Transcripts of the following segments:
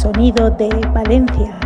Sonido de Valencia.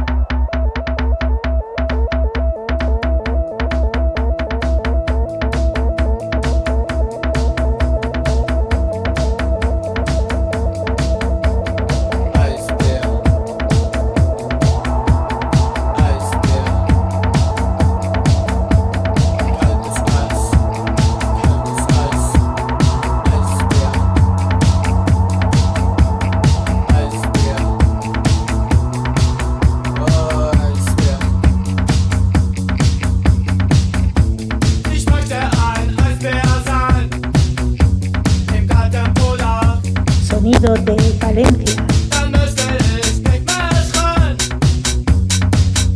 Sonido de Valencia. Dann müsste ich nicht mehr schreien.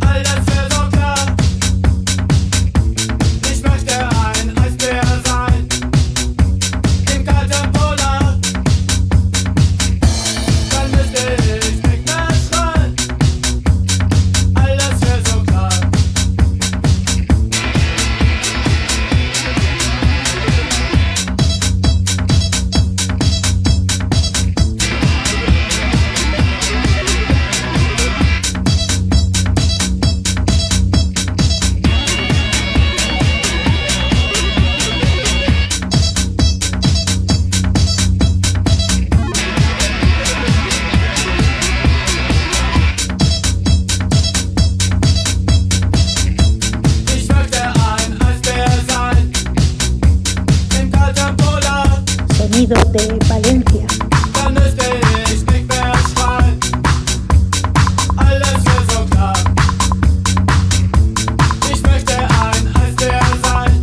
All das wär so klar. Ich möchte ein Eisbär sein. Im kalten Polar. Dann müsste ich nicht mehr schreien. All das wär so klar. Ich möchte ein Eisbär sein. Im kalten Polar. Sonido de Valencia. Dann müsste ich nicht mehr schreien. Alles wär so klar. Ich möchte ein Eisbär sein.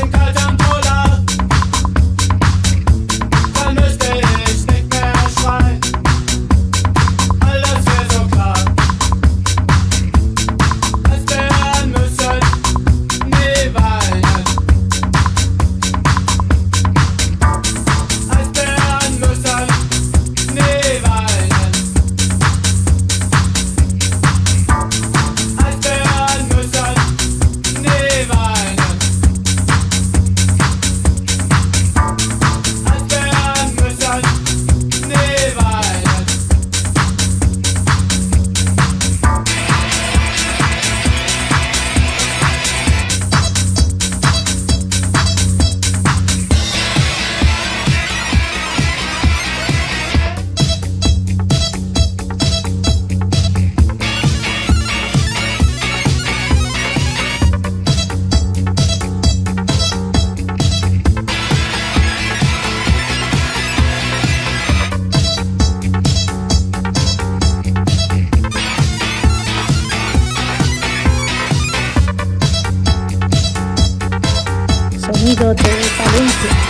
Im kalten Polar. Dann müsste ich nicht mehr schreien. Alles wär so klar. Eisbären müssen nie weinen. Eisbären müssen nie weinen. Eisbären müssen nie weinen. Eisbären müssen nie weinen. Sonido de Valencia.